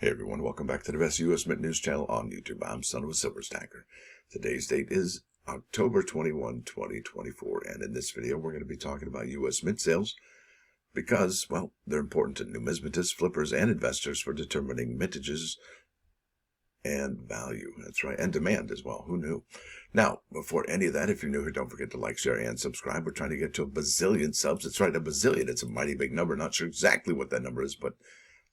Hey everyone, welcome back to the best U.S. Mint news channel on YouTube. I'm sonofasilverstacker. Today's date is October 21, 2024, and in this video we're going to be talking about U.S. Mint sales because, well, they're important to numismatists, flippers, and investors for determining mintages and value. That's right, and demand as well. Who knew? Now, before any of that, if you're new here, don't forget to like, share, and subscribe. We're trying to get to a bazillion subs. That's right, a bazillion. It's a mighty big number. Not sure exactly what that number is, but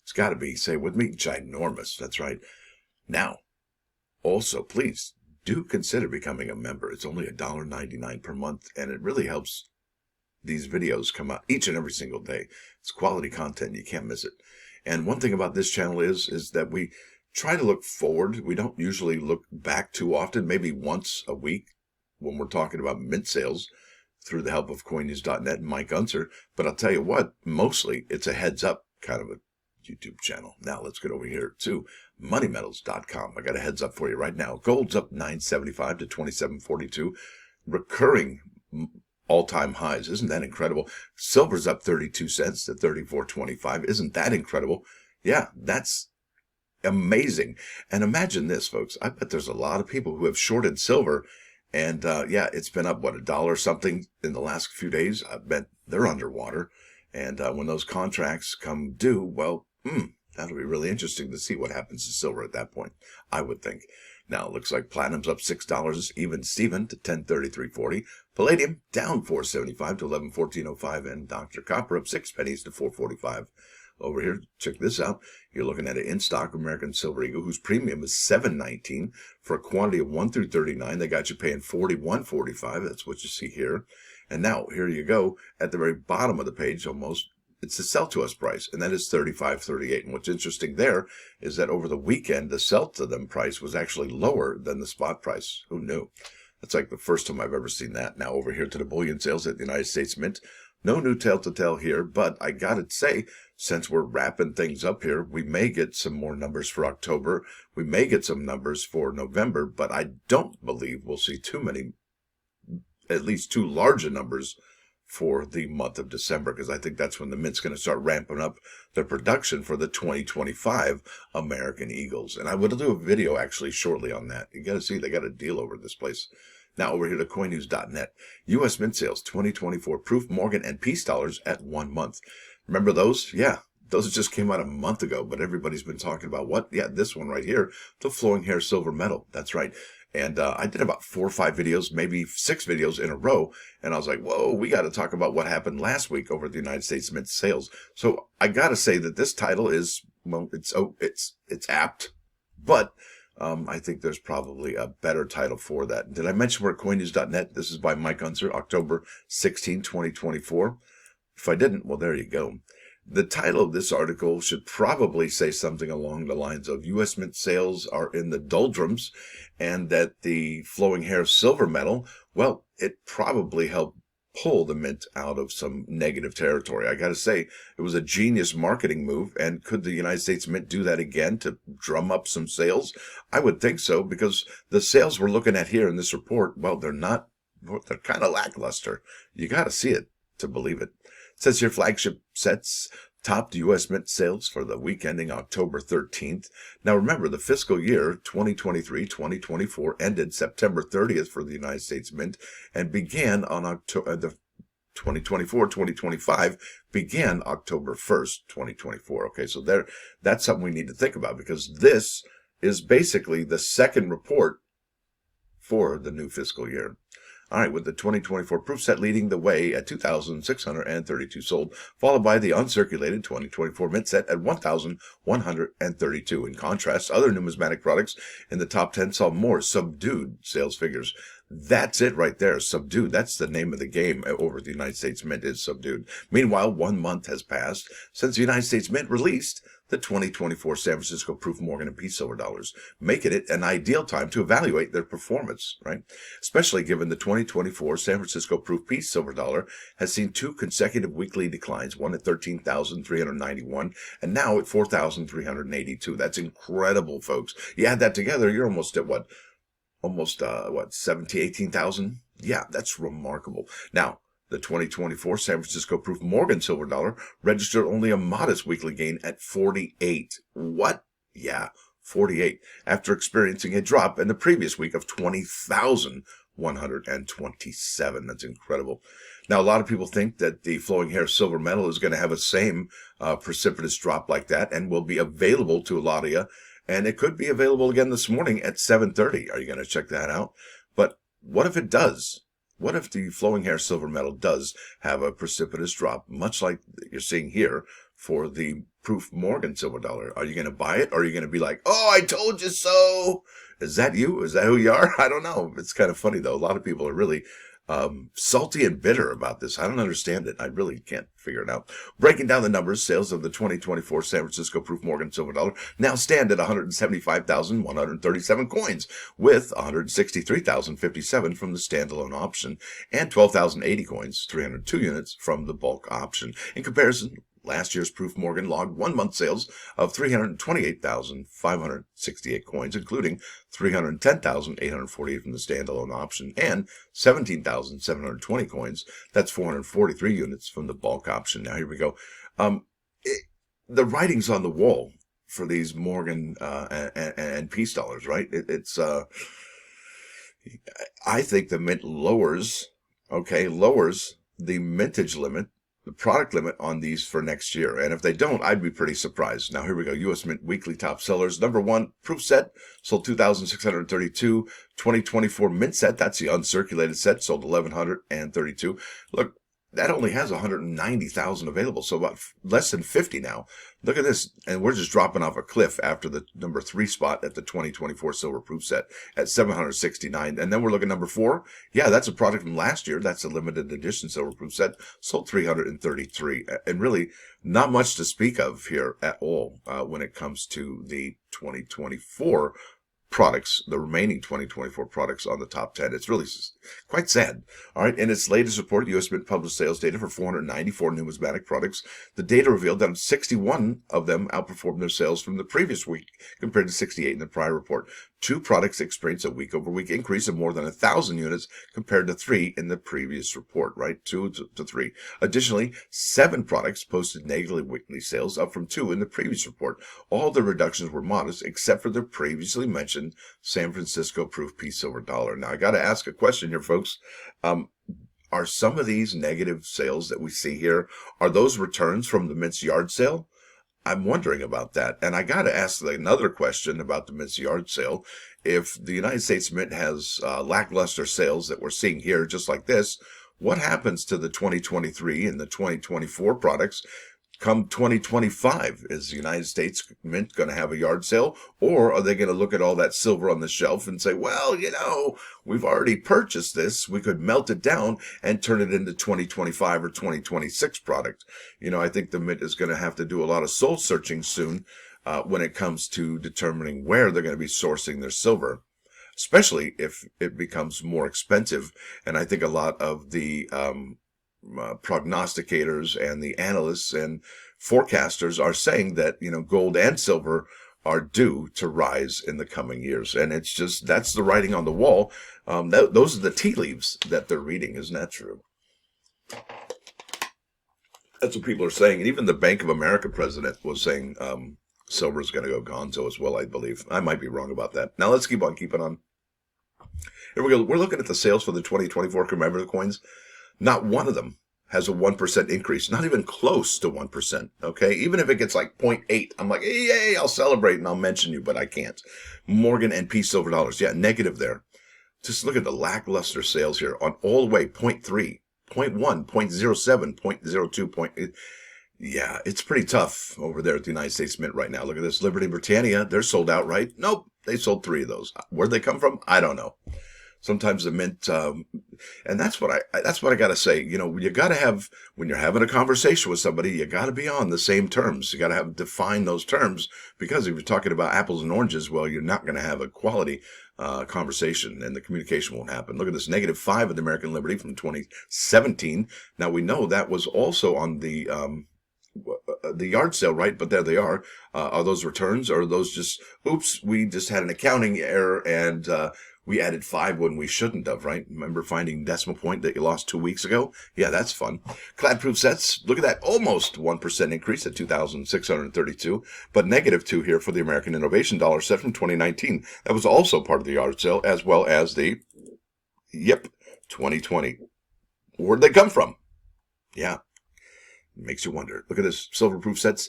it's got to be, say it with me, ginormous. That's right. Now, also, please do consider becoming a member. It's only $1.99 per month, and it really helps these videos come out each and every single day. It's quality content. You can't miss it. And one thing about this channel is that we try to look forward. We don't usually look back too often, maybe once a week when we're talking about mint sales through the help of coinnews.net and Mike Unser. But I'll tell you what, mostly it's a heads up kind of a YouTube channel. Now let's get over here to moneymetals.com. I got a heads up for you right now. Gold's up $9.75 to $27.42, recurring all-time highs. Isn't that incredible? Silver's up 32 cents to $34.25. Isn't that incredible? Yeah, that's amazing. And imagine this, folks. I bet there's a lot of people who have shorted silver, and yeah, it's been up, what, $1 something in the last few days. I bet they're underwater. And when those contracts come due, well, that'll be really interesting to see what happens to silver at that point, I would think. Now, it looks like platinum's up $6, even Steven, to $10.33.40. Palladium down $4.75 to $11.14.05. And Dr. Copper up 6 pennies to $4.45. Over here, check this out. You're looking at an in-stock American Silver Eagle whose premium is $7.19 for a quantity of 1 through 39. They got you paying $41.45. That's what you see here. And now, here you go, at the very bottom of the page almost, it's the sell-to-us price, and that is $35.38. And what's interesting there is that over the weekend, the sell-to-them price was actually lower than the spot price. Who knew? That's like the first time I've ever seen that. Now, over here to the bullion sales at the United States Mint. No new tale to tell here, but I gotta say, since we're wrapping things up here, we may get some more numbers for October. We may get some numbers for November, but I don't believe we'll see too many, at least too large a numbers for the month of December, because I think that's when the Mint's going to start ramping up their production for the 2025 American Eagles. And I will do a video actually shortly on that. You got to see, they got a deal over this place. Now over here to coinnews.net. U.S. Mint sales 2024 proof Morgan and Peace dollars at 1 month. Remember those? Yeah. Those just came out a month ago, but everybody's been talking about what? Yeah, this one right here, the flowing hair silver metal. That's right. And I did about 4 or 5 videos, maybe 6 videos in a row. And I was like, whoa, we got to talk about what happened last week over at the United States Mint sales. So I got to say that this title is, well, it's apt, but I think there's probably a better title for that. Did I mention we're at coinnews.net? This is by Mike Unser, October 16, 2024. If I didn't, well, there you go. The title of this article should probably say something along the lines of U.S. Mint sales are in the doldrums, and that the flowing hair silver metal, well, it probably helped pull the Mint out of some negative territory. I got to say, it was a genius marketing move, and could the United States Mint do that again to drum up some sales? I would think so, because the sales we're looking at here in this report, well, they're kind of lackluster. You got to see it to believe it. It says here flagship sets topped U.S. Mint sales for the week ending October 13th. Now remember, the fiscal year 2023-2024 ended September 30th for the United States Mint and began on October, the 2024-2025 began October 1st, 2024. Okay, so that's something we need to think about, because this is basically the second report for the new fiscal year. All right, with the 2024 proof set leading the way at 2,632 sold, followed by the uncirculated 2024 mint set at 1,132. In contrast, other numismatic products in the top 10 saw more subdued sales figures. That's it right there, subdued. That's the name of the game over at the United States Mint, is subdued. Meanwhile, 1 month has passed since the United States Mint released the 2024 San Francisco Proof Morgan and Peace silver dollars, making it an ideal time to evaluate their performance, right? Especially given the 2024 San Francisco Proof Peace silver dollar has seen 2 consecutive weekly declines, one at 13,391 and now at 4,382. That's incredible, folks. You add that together, you're almost at what? Almost, 18,000? Yeah, that's remarkable. Now, The 2024 San Francisco Proof Morgan silver dollar registered only a modest weekly gain at 48. What? Yeah, 48, after experiencing a drop in the previous week of 20,127. That's incredible. Now, a lot of people think that the flowing hair silver metal is going to have a same precipitous drop like that and will be available to a lot of you. And it could be available again this morning at 7:30. Are you going to check that out? But what if it does? What if the flowing hair silver metal does have a precipitous drop, much like you're seeing here for the proof Morgan silver dollar? Are you going to buy it, or are you going to be like, oh, I told you so? Is that you? Is that who you are? I don't know. It's kind of funny, though. A lot of people are really salty and bitter about this. I don't understand it. I really can't figure it out. Breaking down the numbers, sales of the 2024 San Francisco Proof Morgan Silver Dollar now stand at 175,137 coins, with 163,057 from the standalone option and 12,080 coins, 302 units from the bulk option. In comparison, last year's Proof Morgan logged 1 month sales of 328,568 coins, including 310,848 from the standalone option and 17,720 coins. That's 443 units from the bulk option. Now, here we go. The writing's on the wall for these Morgan and peace dollars, right? I think the mint lowers the mintage limit, the product limit on these for next year. And if they don't, I'd be pretty surprised. Now, here we go. U.S. Mint weekly top sellers. Number 1, proof set, sold 2,632. 2024 mint set, that's the uncirculated set, sold 1,132. Look, that only has 190,000 available, so about less than 50 now. Look at this, and we're just dropping off a cliff after the number 3 spot at the 2024 silver proof set at 769. And then we're looking at number 4. Yeah, that's a product from last year. That's a limited edition silver proof set, sold 333. And really, not much to speak of here at all when it comes to the 2024 products, the remaining 2024 products on the top 10. It's really quite sad. All right. In its latest report, U.S. Mint published sales data for 494 numismatic products. The data revealed that 61 of them outperformed their sales from the previous week compared to 68 in the prior report. 2 products experienced a week-over-week increase of more than 1,000 units compared to 3 in the previous report, right? 2 to 3. Additionally, 7 products posted negative weekly sales, up from 2 in the previous report. All the reductions were modest, except for the previously mentioned San Francisco Proof Peace Silver Dollar. Now, I got to ask a question here, folks. Are some of these negative sales that we see here, are those returns from the Mint's yard sale? I'm wondering about that. And I got to ask another question about the Mint's yard sale. If the United States Mint has lackluster sales that we're seeing here, just like this, what happens to the 2023 and the 2024 products come 2025? Is the United States Mint going to have a yard sale? Or are they going to look at all that silver on the shelf and say, well, we've already purchased this. We could melt it down and turn it into 2025 or 2026 product. I think the Mint is going to have to do a lot of soul searching soon when it comes to determining where they're going to be sourcing their silver, especially if it becomes more expensive. And I think a lot of the prognosticators and the analysts and forecasters are saying that gold and silver are due to rise in the coming years, and it's just, that's the writing on the wall. Those are the tea leaves that they're reading. Isn't that true? That's what people are saying. And even the Bank of America president was saying silver is going to go gonzo as well, I believe. I might be wrong about that. Now let's keep on keeping on. Here we go. We're looking at the sales for the 2024 commemorative coins. Not one of them has a 1% increase, not even close to 1%, okay? Even if it gets like 0.8, I'm like, yay, I'll celebrate and I'll mention you, but I can't. Morgan and peace silver dollars, yeah, negative there. Just look at the lackluster sales here on all the way, 0.3, 0.1, 0.07, 0.02, yeah, it's pretty tough over there at the United States Mint right now. Look at this, Liberty Britannia, they're sold out, right? Nope, they sold 3 of those. Where'd they come from? I don't know. Sometimes the Mint, and that's what I got to say. You got to have, when you're having a conversation with somebody, you got to be on the same terms. You got to define those terms, because if you're talking about apples and oranges, well, you're not going to have a quality conversation, and the communication won't happen. Look at this, -5 of the American Liberty from 2017. Now we know that was also on the yard sale, right? But there they are. Are those returns, or are those just, oops, we just had an accounting error and We added 5 when we shouldn't have, right? Remember finding decimal point that you lost 2 weeks ago? Yeah, that's fun. Clad-proof sets, look at that, almost 1% increase at 2,632, but -2 here for the American Innovation Dollar set from 2019. That was also part of the yard sale, as well as the, 2020. Where'd they come from? Yeah, makes you wonder. Look at this, silver-proof sets.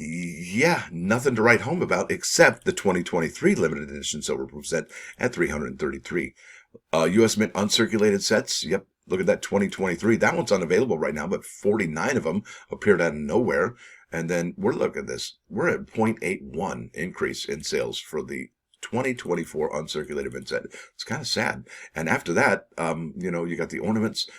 Yeah, nothing to write home about except the 2023 limited edition silverproof set at 333. U.S. Mint uncirculated sets. Yep, look at that 2023. That one's unavailable right now, but 49 of them appeared out of nowhere. And then look at this. We're at 0.81 increase in sales for the 2024 uncirculated mint set. It's kind of sad. And after that, you got the ornaments.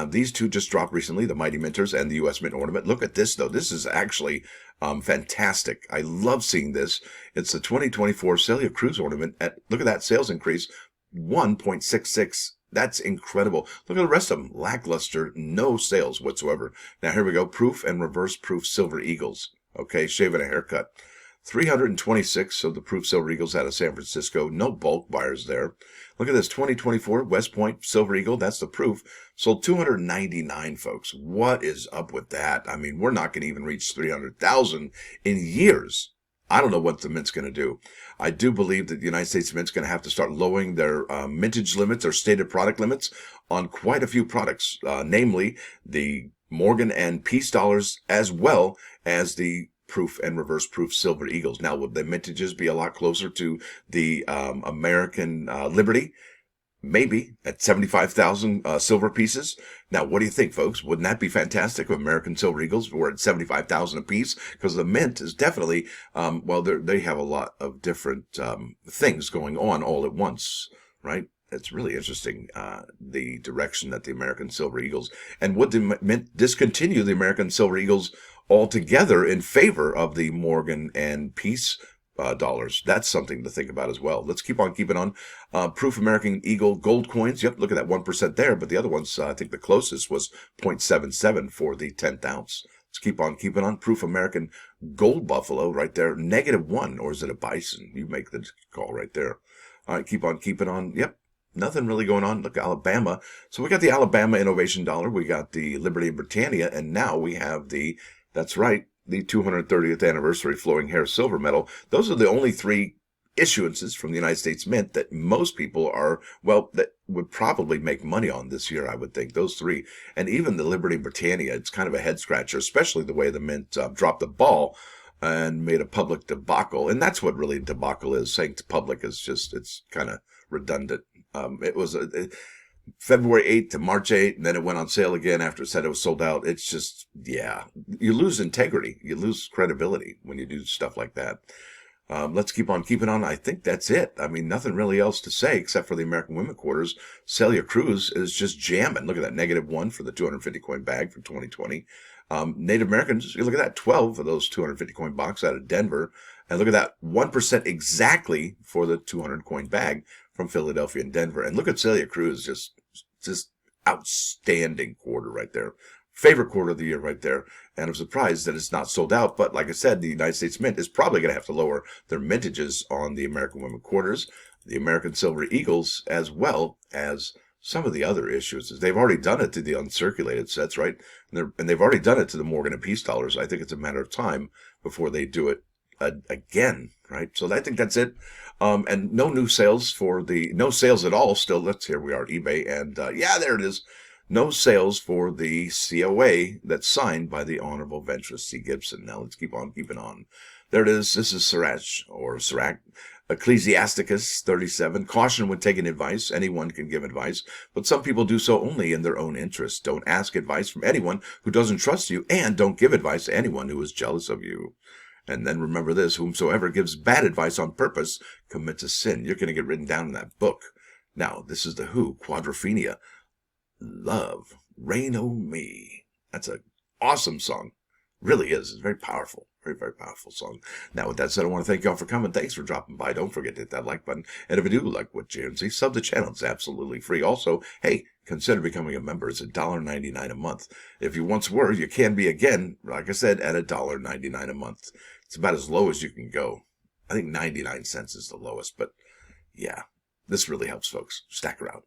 These two just dropped recently, the Mighty Minters and the U.S. Mint ornament. Look at this, though. This is actually fantastic. I love seeing this. It's the 2024 Celia Cruz ornament. Look at that sales increase, 1.66. That's incredible. Look at the rest of them. Lackluster, no sales whatsoever. Now, here we go. Proof and reverse proof silver eagles. Okay, shaving a haircut. 326 of the proof silver eagles out of San Francisco. No bulk buyers there. Look at this 2024 West Point Silver Eagle. That's the proof. Sold 299, folks. What is up with that? I mean, we're not going to even reach 300,000 in years. I don't know what the Mint's going to do. I do believe that the United States Mint's going to have to start lowering their mintage limits or stated product limits on quite a few products, namely the Morgan and Peace dollars, as well as the proof and reverse proof silver eagles. Now, would the mintages be a lot closer to the American Liberty? Maybe at 75,000 silver pieces. Now, what do you think, folks? Wouldn't that be fantastic if American silver eagles were at 75,000 a piece? Because the mint is definitely, they have a lot of different things going on all at once, right? It's really interesting, the direction that the American Silver Eagles, and would the Mint discontinue the American Silver Eagles altogether in favor of the Morgan and Peace dollars? That's something to think about as well. Let's keep on keeping on. Proof American Eagle gold coins. Yep, look at that 1% there, but the other ones, I think the closest was 0.77 for the 10th ounce. Let's keep on keeping on. Proof American Gold Buffalo right there, -1, or is it a bison? You make the call right there. All right, keep on keeping on. Yep. Nothing really going on. Look, Alabama. So we got the Alabama Innovation Dollar. We got the Liberty and Britannia. And now we have that's right, the 230th anniversary flowing hair silver medal. Those are the only 3 issuances from the United States Mint that most people that would probably make money on this year, I would think. Those 3. And even the Liberty and Britannia, it's kind of a head scratcher, especially the way the Mint dropped the ball and made a public debacle. And that's what really debacle is. Saying to public is just, it's kind of redundant. It was February 8th to March 8th, and then it went on sale again after it said it was sold out. It's just, yeah, you lose integrity. You lose credibility when you do stuff like that. Let's keep on keeping on. I think that's it. I mean, nothing really else to say except for the American Women Quarters. Celia Cruz is just jamming. Look at that, -1 for the 250 coin bag for 2020. Native Americans, you look at that, 12 of those 250 coin box out of Denver. And look at that, 1% exactly for the 200 coin bag from Philadelphia and Denver. And look at Celia Cruz, just outstanding quarter right there. Favorite quarter of the year right there. And I'm surprised that it's not sold out. But like I said, the United States Mint is probably going to have to lower their mintages on the American Women Quarters, the American Silver Eagles, as well as some of the other issues. They've already done it to the uncirculated sets, right? And they've already done it to the Morgan and Peace dollars. I think it's a matter of time before they do it again, right? So I think that's it. And no sales at all still. Here we are at eBay. And there it is. No sales for the COA that's signed by the Honorable Venturous C. Gibson. Now let's keep on keeping on. There it is. This is sirach, Ecclesiasticus 37. Caution when taking advice. Anyone can give advice, but some people do so only in their own interest. Don't ask advice from anyone who doesn't trust you, and don't give advice to anyone who is jealous of you. And then remember this, whomsoever gives bad advice on purpose commits a sin. You're going to get written down in that book. Now, this is the Who, Quadrophenia. Love, Rain on Me. That's an awesome song. Really is. It's very powerful. Very, very powerful song. Now, with that said, I want to thank y'all for coming. Thanks for dropping by. Don't forget to hit that like button. And if you do like what you see, sub the channel. It's absolutely free. Also, hey, consider becoming a member. It's $1.99 a month. If you once were, you can be again, like I said, at $1.99 a month. It's about as low as you can go. I think 99 cents is the lowest, but yeah. This really helps, folks. Stacker out.